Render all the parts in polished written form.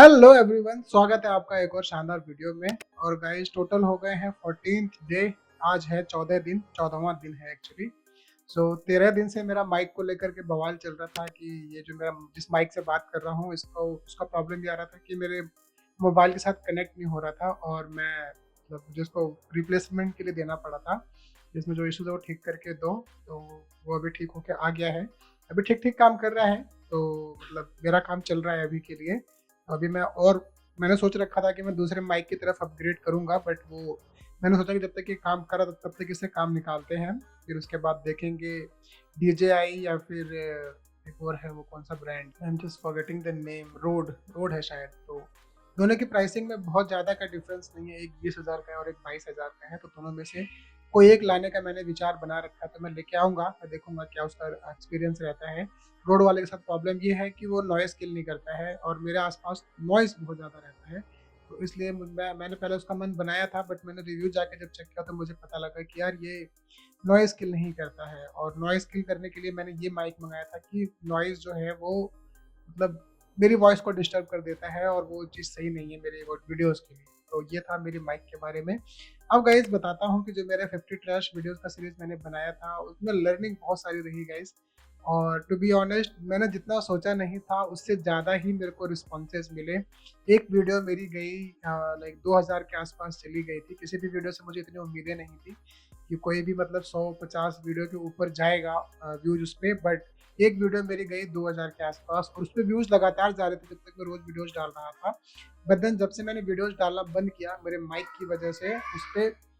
Hello everyone, स्वागत है आपका एक और शानदार वीडियो में। और गाइस टोटल हो गए हैं 14th डे। आज है 14वां दिन है एक्चुअली। सो 13 दिन से मेरा माइक को लेकर के बवाल चल रहा था कि ये जो मेरा जिस माइक से बात कर रहा हूँ इसको उसका प्रॉब्लम ये आ रहा था कि मेरे मोबाइल के साथ कनेक्ट नहीं हो रहा था। और मैं मतलब मुझे उसको रिप्लेसमेंट के लिए देना पड़ा था, जिसमें जो इशूज़ है वो ठीक करके दो। तो वो अभी ठीक होके आ गया है, अभी ठीक ठीक काम कर रहा है। तो मतलब मेरा काम चल रहा है अभी के लिए। अभी मैंने सोच रखा था कि मैं दूसरे माइक की तरफ अपग्रेड करूंगा, बट वो मैंने सोचा कि जब तक ये काम करा तब तक इससे काम निकालते हैं, फिर उसके बाद देखेंगे DJI या फिर एक और है, वो कौन सा brand, I am just forgetting the name, road road है शायद। तो दोनों की प्राइसिंग में बहुत ज़्यादा का डिफरेंस नहीं है, एक 20,000 का है और एक 22,000 का है। तो दोनों में से कोई एक लाने का मैंने विचार बना रखा है, तो मैं लेके आऊँगा, मैं देखूंगा क्या उसका एक्सपीरियंस रहता है। रोड वाले के साथ प्रॉब्लम ये है कि वो नॉइज़ किल नहीं करता है और मेरे आसपास नॉइज़ बहुत ज़्यादा रहता है। तो इसलिए मैंने पहले उसका मन बनाया था, बट मैंने रिव्यू जाके जब चेक किया तो मुझे पता लगा कि यार ये नॉइज़ किल नहीं करता है। और नॉइज़ किल करने के लिए मैंने ये माइक मंगाया था कि नॉइज़ जो है वो मतलब मेरी वॉइस को डिस्टर्ब कर देता है, और वो चीज़ सही नहीं है मेरे वीडियोज़ के लिए। तो ये था मेरी माइक के बारे में। अब गाइज़ बताता हूँ कि जो मेरा 50 ट्रैश वीडियोज़ का सीरीज़ मैंने बनाया था, उसमें लर्निंग बहुत सारी रही गाइज़। और टू बी ऑनेस्ट मैंने जितना सोचा नहीं था उससे ज़्यादा ही मेरे को रिस्पॉन्सेज मिले। एक वीडियो मेरी गई लाइक 2000 के आसपास चली गई थी। किसी भी वीडियो से मुझे इतनी उम्मीदें नहीं थी कि कोई भी मतलब 100-50 वीडियो के ऊपर जाएगा व्यूज़ उस पे। बट एक वीडियो मेरी गई 2000 के आसपास और उस पे व्यूज़ लगातार जा रहे थे जब तक मैं रोज़ वीडियोज़ डाल रहा था। बट देन जब से मैंने वीडियोज़ डालना बंद किया मेरे माइक की वजह से,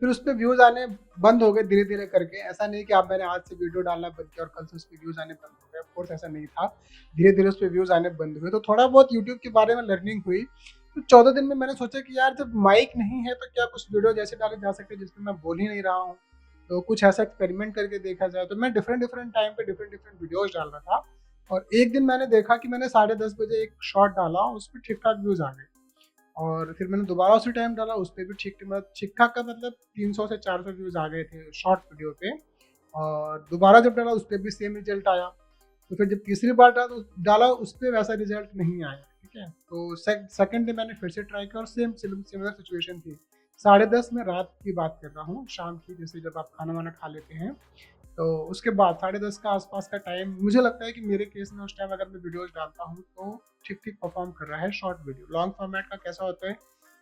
उस पे व्यूज़ आने बंद हो गए धीरे-धीरे करके। ऐसा नहीं कि अब मैंने आज से वीडियो डालना बंद किया और कल से उस पे व्यूज़ आने बंद हो गए, ऑफ कोर्स ऐसा नहीं था। धीरे-धीरे उस पे व्यूज़ आने बंद हुए, तो थोड़ा बहुत यूट्यूब के बारे में लर्निंग हुई। तो 14 दिन में मैंने सोचा कि यार जब माइक नहीं है तो क्या कुछ वीडियो ऐसे डाले जा सकते हैं जिसमें मैं बोल ही नहीं रहा हूँ। तो कुछ ऐसा एक्सपेरिमेंट करके देखा जाए। तो मैं डिफरेंट टाइम पे डिफरेंट वीडियोज़ डाल रहा था। और एक दिन मैंने देखा कि मैंने 10:30 बजे एक शॉट डाला, उस पे ठीक-ठाक व्यूज़ आ गए। और फिर मैंने दोबारा उसी टाइम डाला, उस पे भी ठीक-ठाक का मतलब 300 से 400 व्यूज़ आ गए थे शॉर्ट वीडियो पे। और दोबारा जब डाला उस पे भी सेम रिजल्ट आया। तो फिर जब तीसरी बार डाला उस पे वैसा रिजल्ट नहीं आया, ठीक है। तो सेकंड डे मैंने फिर से ट्राई किया और सेम सिमिलर सिचुएशन थी। 10:30 में रात की बात कर रहा हूँ, शाम की, जैसे जब आप खाना-वाना खा लेते हैं। तो उसके बाद 10:30 का आसपास का टाइम मुझे लगता है कि मेरे केस में उस टाइम अगर मैं वीडियोज़ डालता हूँ तो ठीक-ठीक परफ़ॉर्म कर रहा है शॉर्ट वीडियो। लॉन्ग फॉर्मेट का कैसा होता है,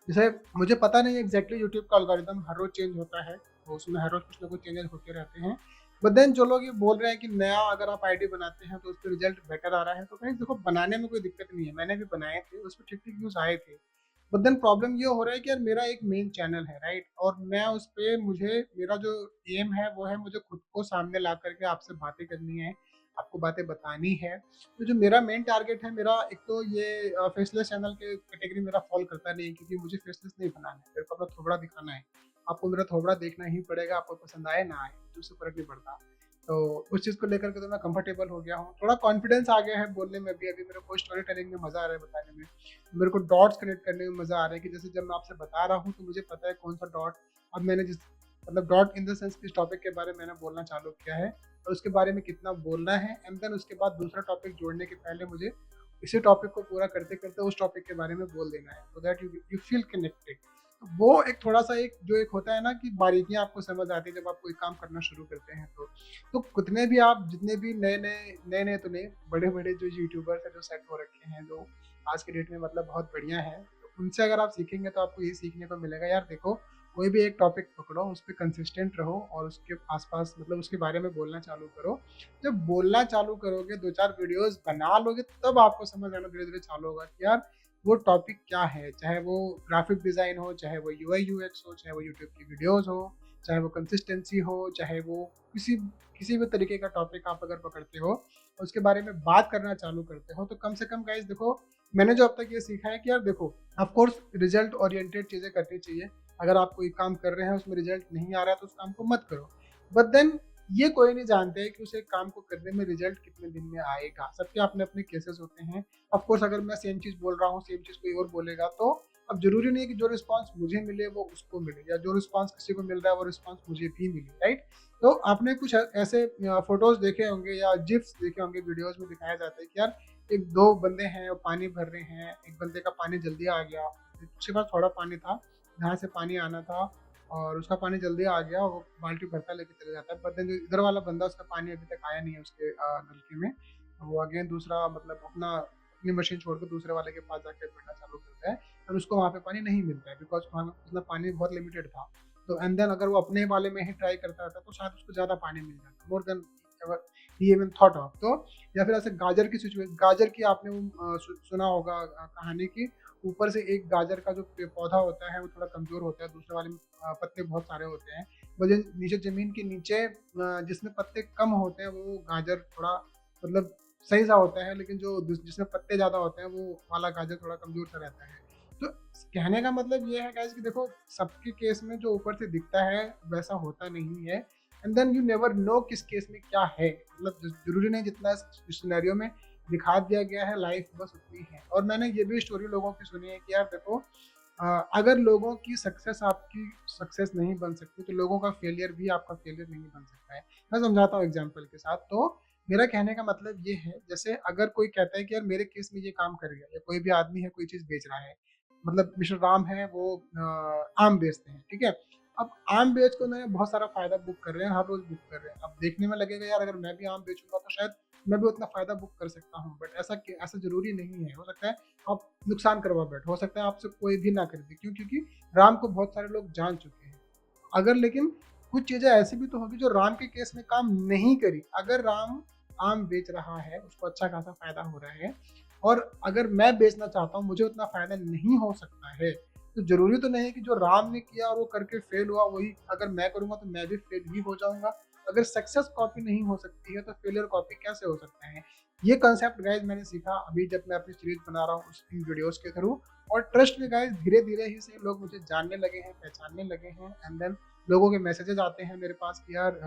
जैसे मुझे पता नहीं एग्ज़ैक्टली यूट्यूब का एल्गोरिदम हर रोज़ चेंज होता है, तो उसमें हर रोज़ कुछ ना कुछ चेंजेस होते रहते हैं। बट देन जो लोग ये बोल रहे हैं कि नया अगर आप आईडी बनाते हैं तो उसपे रिज़ल्ट बेटर आ रहा है, तो गाइस देखो बनाने में कोई दिक्कत नहीं है, मैंने भी बनाए थे, उसपे ठीक-ठीक व्यूज़ आए थे। बट देन प्रॉब्लम ये हो रहा है कि यार मेरा एक मेन चैनल है, राइट? और मैं उस पे मुझे मेरा जो एम है वो है मुझे खुद को सामने ला करके आपसे बातें करनी है, आपको बातें बतानी है। तो जो मेरा मेन टारगेट है, मेरा एक तो ये फेसलेस चैनल के कैटेगरी मेरा फॉल करता नहीं है, क्योंकि मुझे फेसलेस नहीं बनाना है, मेरे को अपना थोबड़ा दिखाना है। आपको मेरा थोबड़ा देखना ही पड़ेगा, आपको पसंद आए ना आए, मुझे उससे फ़र्क नहीं पड़ता। तो उस चीज़ को लेकर के तो मैं कंफर्टेबल हो गया हूँ, थोड़ा कॉन्फिडेंस आ गया है बोलने में भी। अभी मेरे को स्टोरी टेलिंग में मज़ा आ रहा है बताने में। मेरे को डॉट्स कनेक्ट करने में मज़ा आ रहा है कि जैसे जब मैं आपसे बता रहा हूँ तो मुझे पता है कौन सा डॉट, अब मैंने जिस मतलब डॉट इन द सेंस किस टॉपिक के बारे में मैंने बोलना चालू किया है और उसके बारे में कितना बोलना है, एंड देन उसके बाद दूसरा टॉपिक जोड़ने के पहले मुझे इसी टॉपिक को पूरा करते करते उस टॉपिक के बारे में बोल देना है, so that you feel connected. तो वो एक थोड़ा सा एक जो एक होता है ना कि बारीकियां आपको समझ आती है जब आप कोई काम करना शुरू करते हैं। तो कितने भी आप जितने भी नए तो नहीं, बड़े बड़े जो यूट्यूबर्स हैं जो सेट हो रखे हैं, जो आज के डेट में मतलब बहुत बढ़िया है, तो उनसे अगर आप सीखेंगे तो आपको ये सीखने को मिलेगा, यार देखो कोई भी एक टॉपिक पकड़ो, उस पर कंसिस्टेंट रहो और उसके आसपास मतलब उसके बारे में बोलना चालू करो। जब बोलना चालू करोगे, 2-4 वीडियोस बना लोगे, तब आपको समझ आना धीरे धीरे चालू होगा कि यार वो टॉपिक क्या है, चाहे वो ग्राफिक डिज़ाइन हो, चाहे वो यूआई यूएक्स हो, चाहे वो यूट्यूब की वीडियोस हो, चाहे वो कंसिस्टेंसी हो, चाहे वो किसी किसी भी तरीके का टॉपिक आप अगर पकड़ते हो और उसके बारे में बात करना चालू करते हो, तो कम से कम गाइस देखो, मैंने जो अब तक ये सीखा है कि यार देखो, ऑफ कोर्स रिजल्ट ओरिएंटेड चीज़ें करनी चाहिए। अगर आप कोई काम कर रहे हैं उसमें रिजल्ट नहीं आ रहा है तो उस काम को मत करो। बट देन ये कोई नहीं जानते है कि उस एक काम को करने में रिजल्ट कितने दिन में आएगा। सबके अपने अपने केसेस होते हैं। ऑफ कोर्स अगर मैं सेम चीज़ बोल रहा हूँ, सेम चीज़ कोई और बोलेगा, तो अब ज़रूरी नहीं है कि जो रिस्पॉन्स मुझे मिले वो उसको मिले, या जो रिस्पॉन्स किसी को मिल रहा है वो रिस्पॉन्स मुझे भी मिले, राइट? तो आपने कुछ ऐसे फ़ोटोज़ देखे होंगे या जिफ्स देखे होंगे, वीडियोज़ में दिखाया जाता है कि यार एक दो बंदे हैं वो पानी भर रहे हैं, एक बंदे का पानी जल्दी आ गया, उसके पास थोड़ा पानी था जहाँ से पानी आना था और उसका पानी जल्दी आ गया, वो बाल्टी भरता लेके चले जाता है। बट देन जो इधर वाला बंदा उसका पानी अभी तक आया नहीं है उसके नलके में, वो अगेन दूसरा मतलब अपनी मशीन छोड़ के दूसरे वाले के पास जाके भरना चालू करता है और उसको वहाँ पे पानी नहीं मिलता है बिकॉज वहाँ मतलब पानी बहुत लिमिटेड था। तो एंड देन अगर वो अपने वाले में ही ट्राई करता रहता तो शायद उसको ज़्यादा पानी मिल जाता, more than he even thought of. तो या फिर ऐसे गाजर की सिचुएशन, गाजर की आपने वो सुना होगा कहानी की, ऊपर से एक गाजर का जो पौधा होता है वो थोड़ा कमजोर होता है, दूसरे वाले में पत्ते बहुत सारे होते हैं। वजह नीचे जमीन के नीचे जिसमें पत्ते कम होते हैं वो गाजर थोड़ा मतलब सही सा होता है, लेकिन जो जिसमें पत्ते ज्यादा होते हैं वो वाला गाजर थोड़ा कमजोर सा रहता है। तो कहने का मतलब ये है गाइस कि देखो सबके केस में जो ऊपर से दिखता है वैसा होता नहीं है, and then you never know किस केस में क्या है। मतलब जरूरी नहीं जितना सिनेरियो में दिखा दिया गया है लाइफ बस उतनी है। और मैंने ये भी स्टोरी लोगों की सुनी है कि यार देखो अगर लोगों की सक्सेस आपकी सक्सेस नहीं बन सकती तो लोगों का फेलियर भी आपका फेलियर नहीं बन सकता है। मैं समझाता हूँ एग्जाम्पल के साथ। तो मेरा कहने का मतलब ये है, जैसे अगर कोई कहता है कि यार मेरे केस में ये काम कर गया, या कोई भी आदमी है कोई चीज बेच रहा है, मतलब मिस्टर राम है वो आम बेचते हैं, ठीक है। अब आम बेच के उन्होंने बहुत सारा फायदा बुक कर रहे हैं, हर रोज बुक कर रहे हैं। अब देखने में लगेगा यार अगर मैं भी आम बेचूंगा तो शायद मैं भी उतना फायदा बुक कर सकता हूँ, बट ऐसा जरूरी नहीं है। हो सकता है आप नुकसान करवा बैठो, हो सकता है आपसे कोई भी ना खरीदे, क्यों? क्योंकि राम को बहुत सारे लोग जान चुके हैं। अगर लेकिन कुछ चीजें ऐसी भी तो होगी जो राम के केस में काम नहीं करी। अगर राम आम बेच रहा है, उसको अच्छा खासा फायदा हो रहा है, और अगर मैं बेचना चाहता हूँ मुझे उतना फायदा नहीं हो सकता है, तो जरूरी तो नहीं है कि जो राम ने किया और वो करके फेल हुआ वही अगर मैं करूंगा तो मैं भी फेल ही हो जाऊंगा। अगर सक्सेस कॉपी नहीं हो सकती है तो फेलियर कॉपी कैसे हो सकता है? ये कंसेप्ट गाइज मैंने सीखा अभी जब मैं अपनी सीरीज बना रहा हूँ इन वीडियोस के थ्रू। और ट्रस्ट में गाइज धीरे धीरे ही से लोग मुझे जानने लगे हैं, पहचानने लगे हैं, एंड देन लोगों के मैसेजेस आते हैं मेरे पास कि यार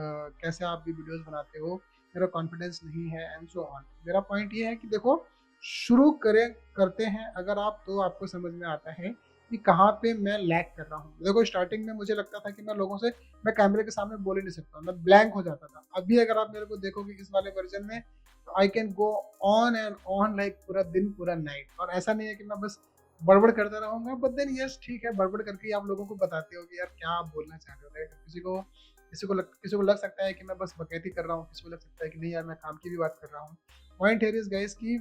कैसे आप भी वीडियोस बनाते हो, मेरा कॉन्फिडेंस नहीं है एंड सो ऑन। मेरा पॉइंट ये है कि देखो शुरू करें करते हैं अगर आप तो आपको समझ में आता है कि कहाँ पे मैं लैग कर रहा हूँ। देखो स्टार्टिंग में मुझे लगता था कि मैं लोगों से मैं कैमरे के सामने बोल ही नहीं सकता, मैं ब्लैंक हो जाता था। अभी अगर आप मेरे को देखोगे इस वाले वर्जन में तो I can go on and on like पूरा दिन पूरा नाइट। और ऐसा नहीं है कि मैं बस बड़बड़ करता रहूंगा, बट देन यस ठीक है बड़बड़ करके ही आप लोगों को बताते हो कि यार क्या आप बोलना चाह रहे हो। लाइक किसी को लग सकता है कि मैं बस बकैती कर रहा हूँ, किसी को लग सकता है कि नहीं यार मैं काम की भी बात कर रहा हूँ। पॉइंट हियर इज गाइस कि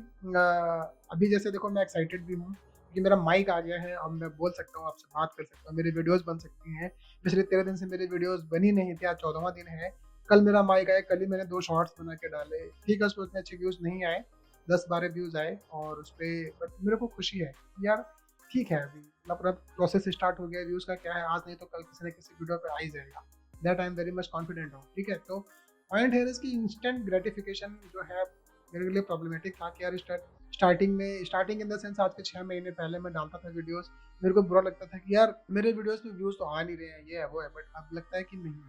अभी जैसे देखो मैं एक्साइटेड भी हूँ कि मेरा माइक आ गया है, अब मैं बोल सकता हूँ आपसे बात कर सकता हूँ, मेरी वीडियोस बन सकती हैं। पिछले 13 दिन से मेरी वीडियोस बनी नहीं थी, आज 14वां दिन है। कल मेरा माइक आया, कल ही मैंने 2 शॉर्ट्स बना के डाले, ठीक है उस पर उतने अच्छे व्यूज नहीं आए, 10-12 व्यूज आए और उस पर, बट मेरे को खुशी है यार। ठीक है अभी मतलब प्रोसेस स्टार्ट हो गया, व्यूज का क्या है, आज नहीं तो कल किसी न किसी वीडियो पे आ ही जाएगा, that I am very much confident हूँ। ठीक है, तो पॉइंट है इसकी इंस्टेंट ग्रेटिफिकेशन जो है मेरे लिए प्रॉब्लमेटिक था कि यार स्टार्टिंग इन द सेंस आज के 6 महीने पहले मैं डालता था वीडियोस, मेरे को बुरा लगता था कि यार मेरे वीडियोस में व्यूज तो आ नहीं रहे हैं, ये है वो है। बट अब लगता है कि नहीं,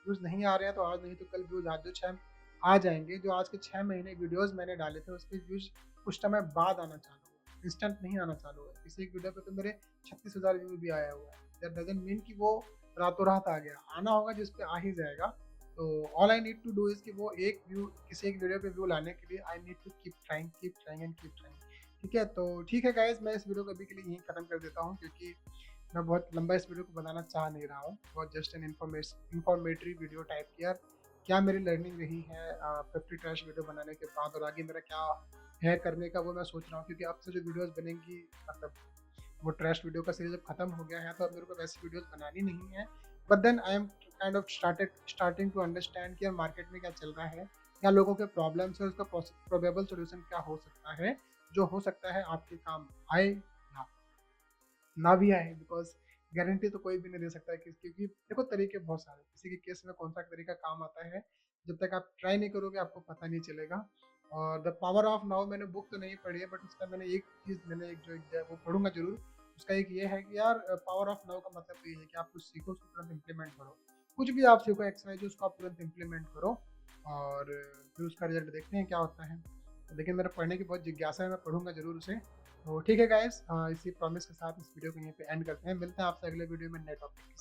व्यूज नहीं आ रहे हैं तो आज नहीं तो कल व्यूज आज जो 6 आ जाएंगे। जो आज के 6 महीने वीडियोस मैंने डाले थे उसके व्यूज कुछ समय बाद आना चालू हुआ, इंस्टेंट नहीं आना चालू हुआ। किसी एक वीडियो पे तो मेरे 36,000 व्यू भी आया हुआ है। दैट डजंट मीन कि वो रातों रात आ गया, आना होगा जिस पे आ ही जाएगा। तो all I need to do is कि वो एक व्यू किसी एक वीडियो पे व्यू लाने के लिए I need to keep trying and keep trying. ठीक है, तो ठीक है गाइस, मैं इस वीडियो को अभी के लिए यहीं खत्म कर देता हूँ क्योंकि मैं बहुत लंबा इस वीडियो को बनाना चाह नहीं रहा हूँ। बहुत just an informatory video type की यार क्या मेरी लर्निंग रही है 50 ट्रैश वीडियो बनाने के बाद, और आगे मेरा क्या है करने का वो मैं सोच रहा हूँ। क्योंकि अब से जो वीडियोस बनेंगी मतलब वो ट्रैश वीडियो का सीरीज अब खत्म हो गया है तो अब मेरे को वैसी वीडियोस बनानी नहीं है। But then I am kind of starting to understand कि मार्केट में क्या चल रहा है, क्या लोगों के प्रॉब्लम्स है, उसका प्रोबेबल सोल्यूशन क्या हो सकता है जो हो सकता है आपके काम आए या ना भी आए। बिकॉज गारंटी तो कोई भी नहीं दे सकता है क्योंकि देखो तरीके बहुत सारे, किसी के केस में कौन सा तरीका काम आता है जब तक आप ट्राई नहीं करोगे आपको पता नहीं चलेगा। और द पावर ऑफ नाउ मैंने बुक तो नहीं पढ़ी है, बट उसका मैंने एक चीज़ मैंने एक जो एक वो पढ़ूंगा जरूर। उसका एक ये है कि यार पावर ऑफ नाउ का मतलब तो ये है कि आप कुछ सीखो उसको तुरंत इम्प्लीमेंट करो। कुछ भी आप सीखो एक्स वाई जो उसको आप तुरंत इम्प्लीमेंट करो और फिर उसका रिजल्ट देखते हैं क्या होता है। लेकिन मेरा पढ़ने की बहुत जिज्ञासा है, मैं पढ़ूंगा जरूर उसे। तो ठीक है गाइस, इसी प्रॉमिस के साथ इस वीडियो को यहीं पे एंड करते हैं। मिलते हैं आपसे अगले वीडियो में नए टॉपिक के साथ।